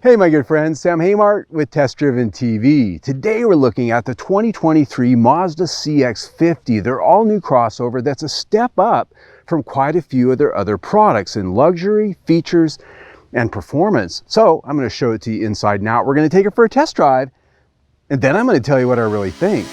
Hey my good friends, Sam Haymart with Test Driven TV. Today we're looking at the 2023 Mazda CX50, their all-new crossover that's a step up from quite a few of their other products in luxury, features, and performance. So I'm going to show it to you inside and out. We're going to take it for a test drive, and then I'm going to tell you what I really think.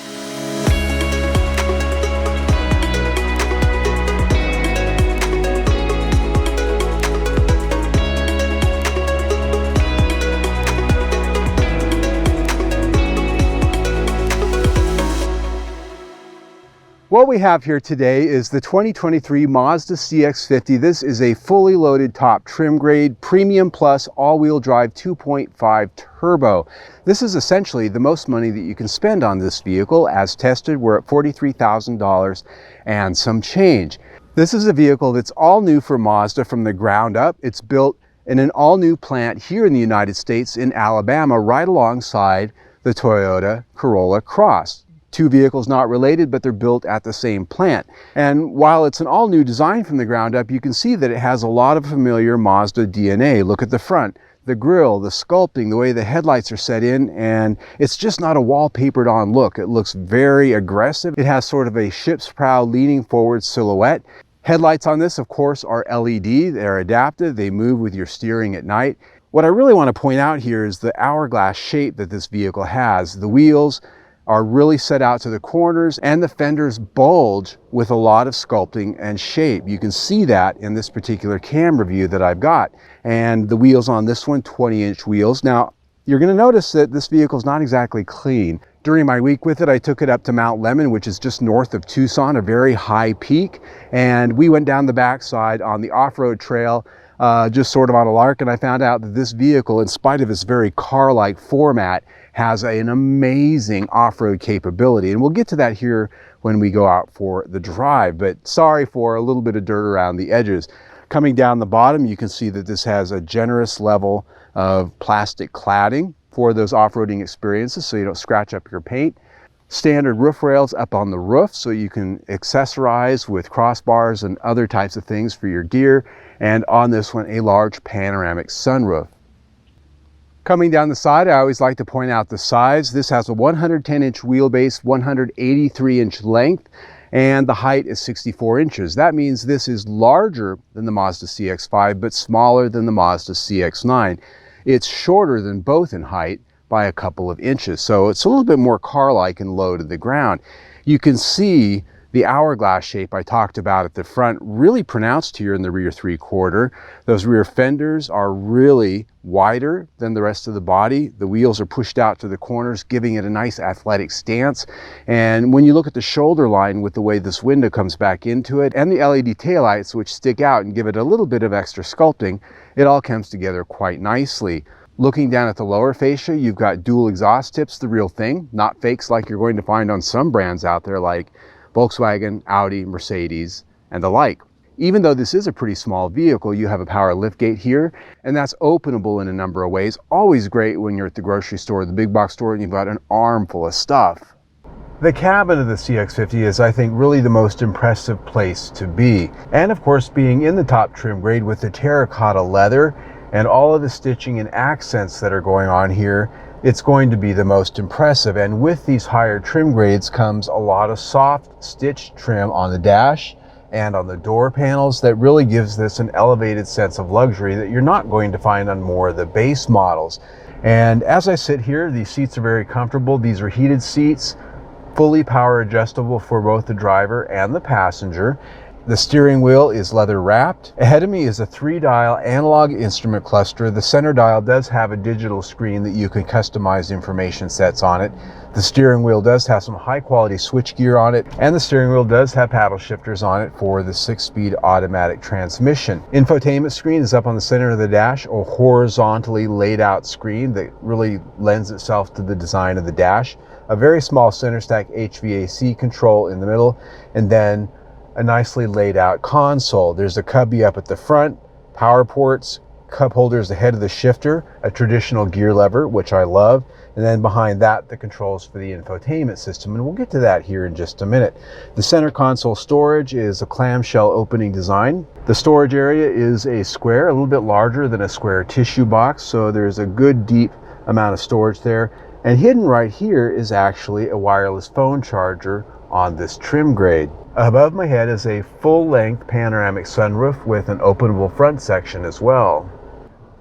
What we have here today is the 2023 Mazda CX50. This is a fully loaded top trim grade, premium plus all-wheel drive 2.5 turbo. This is essentially the most money that you can spend on this vehicle. As tested, we're at $43,000 and some change. This is a vehicle that's all new for Mazda from the ground up. It's built in an all-new plant here in the United States in Alabama, right alongside the Toyota Corolla Cross. Two vehicles not related, but they're built at the same plant. And while it's an all-new design from the ground up, you can see that it has a lot of familiar Mazda DNA. Look at the front, the grille, the sculpting, the way the headlights are set in, and it's just not a wallpapered on look. It looks very aggressive. It has sort of a ship's prow leaning forward silhouette. Headlights on this, of course, are LED. They're adaptive. They move with your steering at night. What I really want to point out here is the hourglass shape that this vehicle has. The wheels are really set out to the corners, and the fenders bulge with a lot of sculpting and shape. You can see that in this particular camera view that I've got. And the wheels on this one, 20-inch wheels. Now, you're going to notice that this vehicle is not exactly clean. During my week with it, I took it up to Mount Lemmon, which is just north of Tucson, a very high peak. And we went down the backside on the off-road trail, just sort of on a lark, and I found out that this vehicle, in spite of its very car-like format, has an amazing off-road capability. And we'll get to that here when we go out for the drive, but sorry for a little bit of dirt around the edges. Coming down the bottom, you can see that this has a generous level of plastic cladding for those off-roading experiences so you don't scratch up your paint. Standard roof rails up on the roof so you can accessorize with crossbars and other types of things for your gear. And on this one, a large panoramic sunroof. Coming down the side, I always like to point out the size. This has a 110-inch wheelbase, 183-inch length, and the height is 64 inches. That means this is larger than the Mazda CX-5, but smaller than the Mazda CX-9. It's shorter than both in height by a couple of inches, so it's a little bit more car-like and low to the ground. You can see the hourglass shape I talked about at the front really pronounced here in the rear three-quarter. Those rear fenders are really wider than the rest of the body. The wheels are pushed out to the corners, giving it a nice athletic stance. And when you look at the shoulder line with the way this window comes back into it, and the LED taillights, which stick out and give it a little bit of extra sculpting, it all comes together quite nicely. Looking down at the lower fascia, you've got dual exhaust tips, the real thing, not fakes like you're going to find on some brands out there like Volkswagen, Audi, Mercedes, and the like. Even though this is a pretty small vehicle, you have a power liftgate here, and that's openable in a number of ways. Always great when you're at the grocery store, the big box store, and you've got an armful of stuff. The cabin of the CX50 is, I think, really the most impressive place to be. And of course, being in the top trim grade with the terracotta leather and all of the stitching and accents that are going on here, it's going to be the most impressive. And with these higher trim grades comes a lot of soft stitched trim on the dash and on the door panels that really gives this an elevated sense of luxury that you're not going to find on more of the base models. And as I sit here, these seats are very comfortable. These are heated seats, fully power adjustable for both the driver and the passenger. The steering wheel is leather wrapped. Ahead of me is a 3-dial analog instrument cluster. The center dial does have a digital screen that you can customize information sets on it. The steering wheel does have some high quality switchgear on it, and the steering wheel does have paddle shifters on it for the 6-speed automatic transmission. Infotainment screen is up on the center of the dash, a horizontally laid out screen that really lends itself to the design of the dash. A very small center stack HVAC control in the middle, and then a nicely laid out console. There's a cubby up at the front, power ports, cup holders ahead of the shifter, a traditional gear lever, which I love, And then behind that, the controls for the infotainment system. And we'll get to that here in just a minute. The center console storage is a clamshell opening design. The storage area is a square, a little bit larger than a square tissue box. So there's a good deep amount of storage there. And hidden right here is actually a wireless phone charger on this trim grade. Above my head is a full-length panoramic sunroof with an openable front section as well.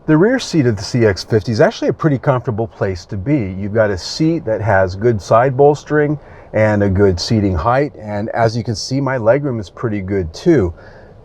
The rear seat of the CX50 is actually a pretty comfortable place to be. You've got a seat that has good side bolstering and a good seating height, and as you can see, my legroom is pretty good too.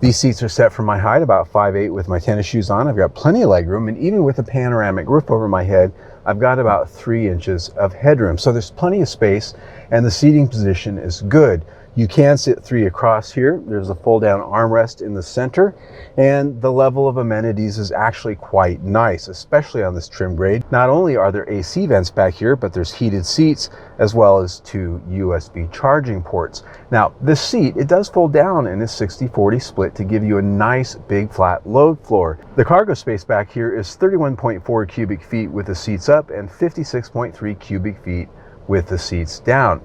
These seats are set for my height, about 5'8" with my tennis shoes on. I've got plenty of legroom, and even with a panoramic roof over my head, I've got about 3 inches of headroom. So there's plenty of space, and the seating position is good. You can sit 3 across here. There's a fold-down armrest in the center, and the level of amenities is actually quite nice, especially on this trim grade. Not only are there AC vents back here, but there's heated seats as well as 2 USB charging ports. Now, this seat, it does fold down in a 60-40 split to give you a nice big flat load floor. The cargo space back here is 31.4 cubic feet with the seats up and 56.3 cubic feet with the seats down.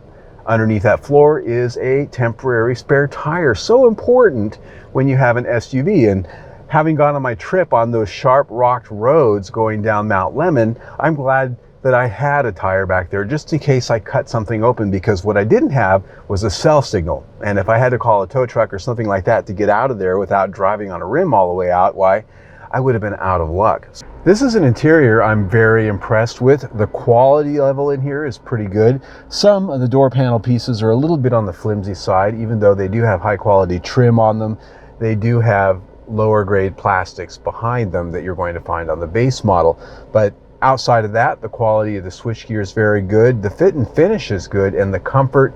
Underneath that floor is a temporary spare tire, so important when you have an SUV. And having gone on my trip on those sharp rocked roads going down Mount Lemmon, I'm glad that I had a tire back there just in case I cut something open, because what I didn't have was a cell signal. And if I had to call a tow truck or something like that to get out of there without driving on a rim all the way out, why, I would have been out of luck. This is an interior I'm very impressed with. The quality level in here is pretty good. Some of the door panel pieces are a little bit on the flimsy side, even though they do have high quality trim on them. They do have lower grade plastics behind them that you're going to find on the base model. But outside of that, the quality of the switchgear is very good. The fit and finish is good, and the comfort,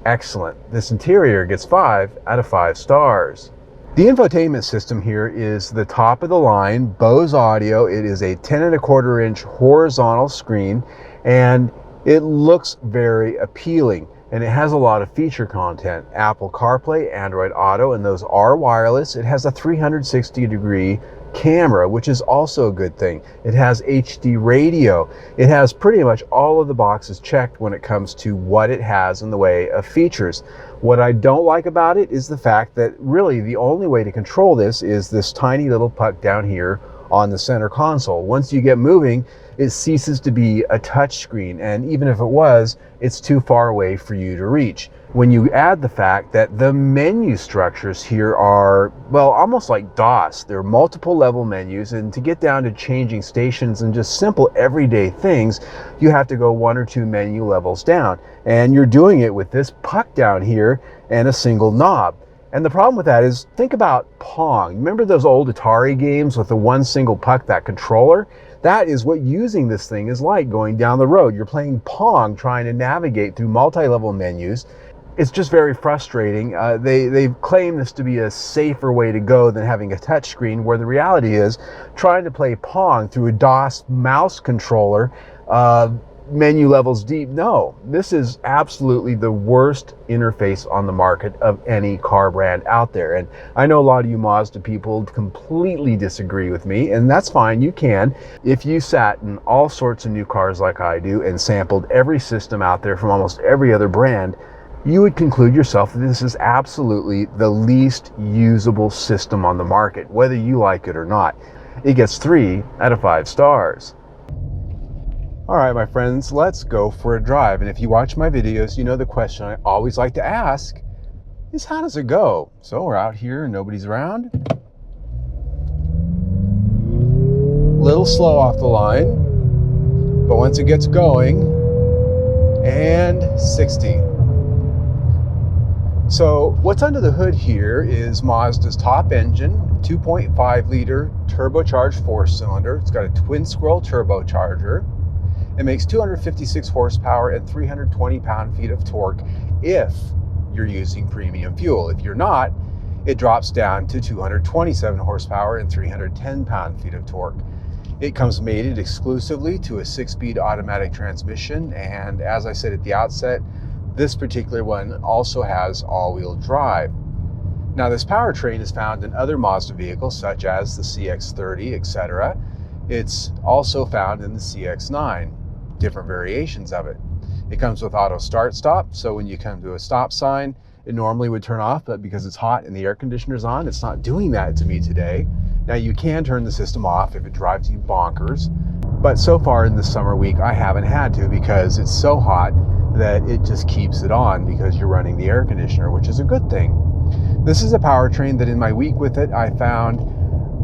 excellent. This interior gets 5 out of 5 stars. The infotainment system here is the top of the line, Bose audio. It is a 10.25 inch horizontal screen, and it looks very appealing, and it has a lot of feature content. Apple CarPlay, Android Auto, and those are wireless. It has a 360-degree camera, which is also a good thing. It has HD radio. It has pretty much all of the boxes checked when it comes to what it has in the way of features. What I don't like about it is the fact that really the only way to control this is this tiny little puck down here on the center console. Once you get moving, it ceases to be a touch screen, and even if it was, it's too far away for you to reach. When you add the fact that the menu structures here are, well, almost like DOS. They're multiple level menus, and to get down to changing stations and just simple everyday things, you have to go 1 or 2 menu levels down. And you're doing it with this puck down here and a single knob. And the problem with that is, think about Pong. Remember those old Atari games with the one single puck, that controller? That is what using this thing is like going down the road. You're playing Pong, trying to navigate through multi-level menus. It's just very frustrating. They claim this to be a safer way to go than having a touchscreen, where the reality is trying to play Pong through a DOS mouse controller, menu levels deep. No, this is absolutely the worst interface on the market of any car brand out there. And I know a lot of you Mazda people completely disagree with me, and that's fine. You can. If you sat in all sorts of new cars like I do and sampled every system out there from almost every other brand, you would conclude yourself that this is absolutely the least usable system on the market, whether you like it or not. It gets 3 out of 5 stars. All right, my friends, let's go for a drive. And if you watch my videos, you know the question I always like to ask is, how does it go? So we're out here and nobody's around. Little slow off the line, but once it gets going, and 60. So what's under the hood here is Mazda's top engine, 2.5 liter turbocharged 4-cylinder. It's got a twin scroll turbocharger. It makes 256 horsepower and 320 pound-feet of torque if you're using premium fuel. If you're not, it drops down to 227 horsepower and 310 pound-feet of torque. It comes mated exclusively to a 6-speed automatic transmission, and as I said at the outset, this particular one also has all-wheel drive. Now, this powertrain is found in other Mazda vehicles such as the CX-30, etc. It's also found in the CX-9. different variations of it. It comes with auto start stop, so when you come to a stop sign, it normally would turn off, but because it's hot and the air conditioner's on, it's not doing that to me today. Now you can turn the system off if it drives you bonkers, but so far in this summer week, I haven't had to because it's so hot that it just keeps it on because you're running the air conditioner, which is a good thing. This is a powertrain that in my week with it, I found,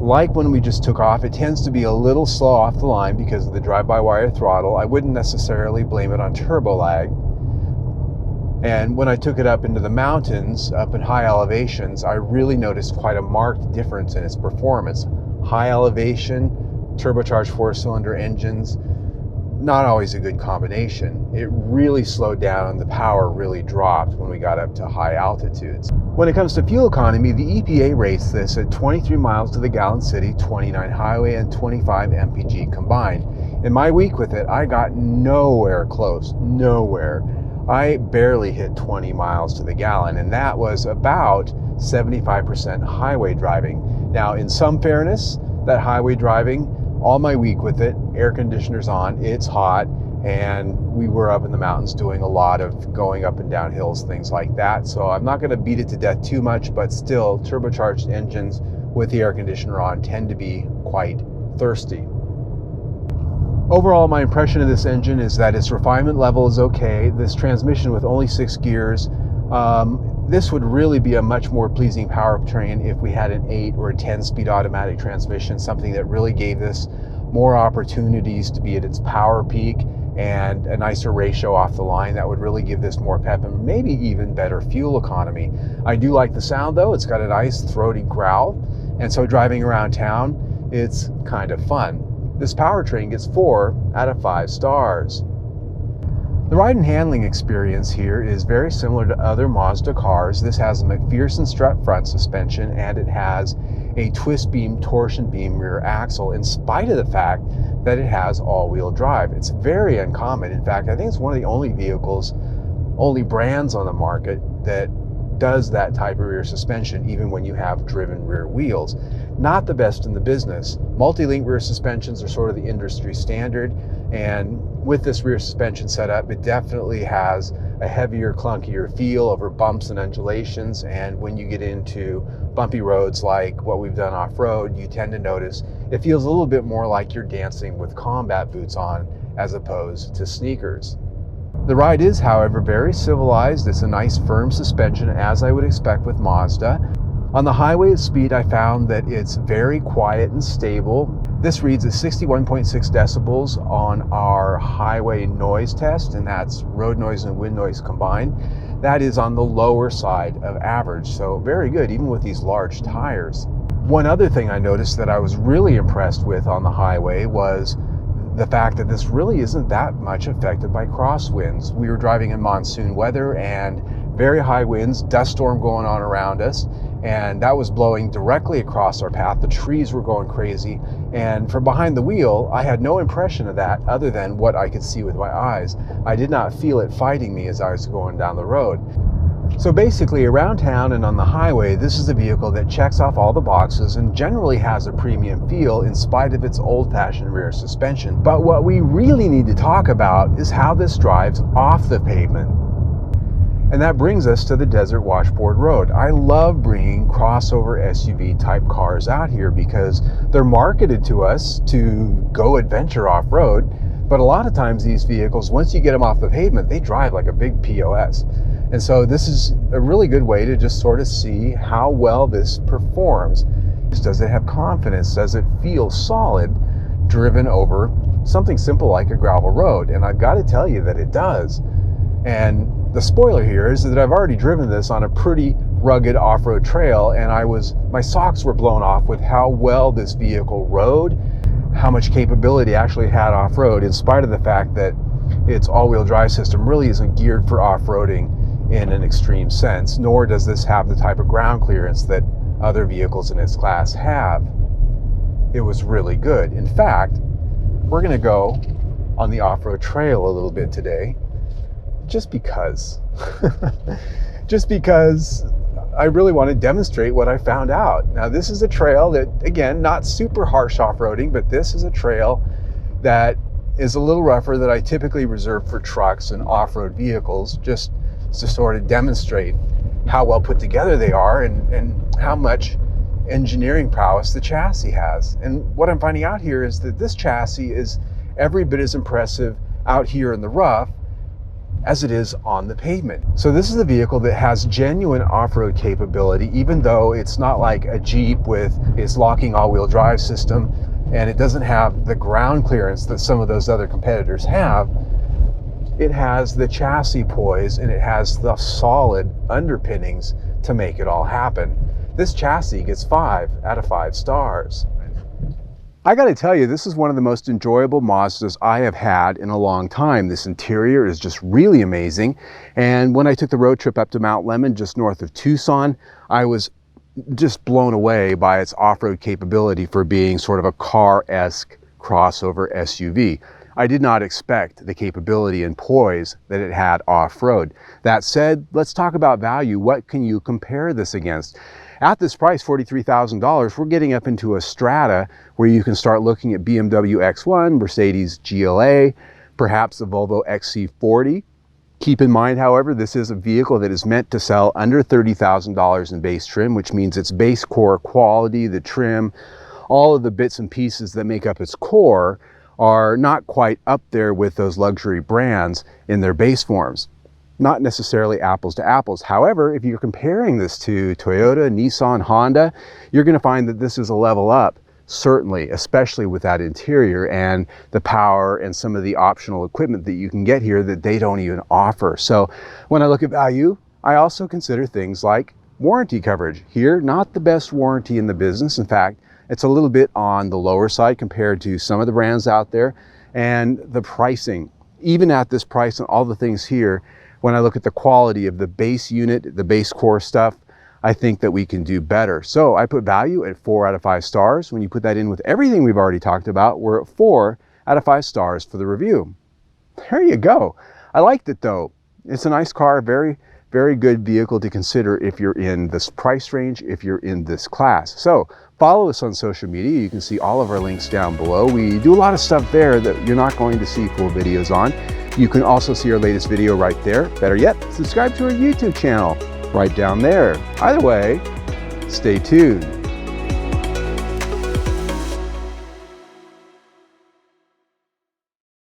like when we just took off, it tends to be a little slow off the line because of the drive-by-wire throttle. I wouldn't necessarily blame it on turbo lag. And when I took it up into the mountains, up in high elevations, I really noticed quite a marked difference in its performance. High elevation, turbocharged 4-cylinder engines, not always a good combination. It really slowed down and the power really dropped when we got up to high altitudes. When it comes to fuel economy, the EPA rates this at 23 miles to the gallon city, 29 highway, and 25 mpg combined. In my week with it, I got nowhere close, nowhere. I barely hit 20 miles to the gallon, and that was about 75% highway driving. Now, in some fairness, that highway driving, all my week with it, air conditioners on, it's hot, and we were up in the mountains doing a lot of going up and down hills, things like that. So I'm not going to beat it to death too much, but still, turbocharged engines with the air conditioner on tend to be quite thirsty. Overall, my impression of this engine is that its refinement level is okay. This transmission with only 6 gears, this would really be a much more pleasing powertrain if we had an 8 or a 10-speed automatic transmission, something that really gave this more opportunities to be at its power peak and a nicer ratio off the line. That would really give this more pep and maybe even better fuel economy. I do like the sound though. It's got a nice throaty growl, and so driving around town, it's kind of fun. This powertrain gets 4 out of 5 stars. The ride and handling experience here is very similar to other Mazda cars. This has a McPherson strut front suspension, and it has a twist beam, torsion beam rear axle, in spite of the fact that it has all-wheel drive. It's very uncommon. In fact, I think it's one of the only vehicles, only brands on the market that does that type of rear suspension, even when you have driven rear wheels. Not the best in the business. Multi-link rear suspensions are sort of the industry standard, and with this rear suspension setup, it definitely has a heavier, clunkier feel over bumps and undulations, and when you get into bumpy roads like what we've done off-road, you tend to notice it feels a little bit more like you're dancing with combat boots on as opposed to sneakers. The ride is, however, very civilized. It's a nice firm suspension, as I would expect with Mazda. On the highway at speed, I found that it's very quiet and stable. This reads at 61.6 decibels on our highway noise test, and that's road noise and wind noise combined. That is on the lower side of average, so very good, even with these large tires. One other thing I noticed that I was really impressed with on the highway was the fact that this really isn't that much affected by crosswinds. We were driving in monsoon weather and very high winds, dust storm going on around us, and that was blowing directly across our path. The trees were going crazy, and from behind the wheel, I had no impression of that other than what I could see with my eyes. I did not feel it fighting me as I was going down the road. So basically, around town and on the highway, this is a vehicle that checks off all the boxes and generally has a premium feel in spite of its old-fashioned rear suspension. But what we really need to talk about is how this drives off the pavement. And that brings us to the Desert Washboard Road. I love bringing crossover SUV type cars out here because they're marketed to us to go adventure off-road, but a lot of times these vehicles, once you get them off the pavement, they drive like a big POS. And so this is a really good way to just sort of see how well this performs. Does it have confidence? Does it feel solid driven over something simple like a gravel road? And I've got to tell you that it does. And the spoiler here is that I've already driven this on a pretty rugged off-road trail, and my socks were blown off with how well this vehicle rode, how much capability it actually had off-road, in spite of the fact that its all-wheel drive system really isn't geared for off-roading in an extreme sense, nor does this have the type of ground clearance that other vehicles in its class have. It was really good. In fact, we're going to go on the off-road trail a little bit today, just because. Just because I really want to demonstrate what I found out. Now, this is a trail that, again, not super harsh off-roading, but this is a trail that is a little rougher that I typically reserve for trucks and off-road vehicles, just to sort of demonstrate how well put together they are and how much engineering prowess the chassis has. And what I'm finding out here is that this chassis is every bit as impressive out here in the rough as it is on the pavement. So this is a vehicle that has genuine off-road capability, even though it's not like a Jeep with its locking all-wheel drive system, and it doesn't have the ground clearance that some of those other competitors have. It has the chassis poise and it has the solid underpinnings to make it all happen. This chassis gets 5 out of 5 stars. I gotta tell you, this is one of the most enjoyable Mazdas I have had in a long time. This interior is just really amazing. And when I took the road trip up to Mount Lemmon, just north of Tucson, I was just blown away by its off-road capability for being sort of a car-esque crossover SUV. I did not expect the capability and poise that it had off-road. That said, let's talk about value. What can you compare this against? At this price, $43,000, we're getting up into a strata where you can start looking at BMW X1, Mercedes GLA, perhaps the Volvo XC40. Keep in mind, however, this is a vehicle that is meant to sell under $30,000 in base trim, which means its base core quality, the trim, all of the bits and pieces that make up its core are not quite up there with those luxury brands in their base forms. Not necessarily apples to apples. However, if you're comparing this to Toyota, Nissan, Honda, you're going to find that this is a level up, certainly, especially with that interior and the power and some of the optional equipment that you can get here that they don't even offer. So when I look at value, I also consider things like warranty coverage. Here, not the best warranty in the business. In fact, it's a little bit on the lower side compared to some of the brands out there. And the pricing, even at this price and all the things here, when I look at the quality of the base unit, the base core stuff, I think that we can do better. So I put value at 4 out of 5 stars. When you put that in with everything we've already talked about, we're at 4 out of 5 stars for the review. There you go. I liked it though. It's a nice car, very, very good vehicle to consider if you're in this price range, if you're in this class. So follow us on social media. You can see all of our links down below. We do a lot of stuff there that you're not going to see full videos on. You can also see our latest video right there. Better yet, subscribe to our YouTube channel right down there. Either way, stay tuned.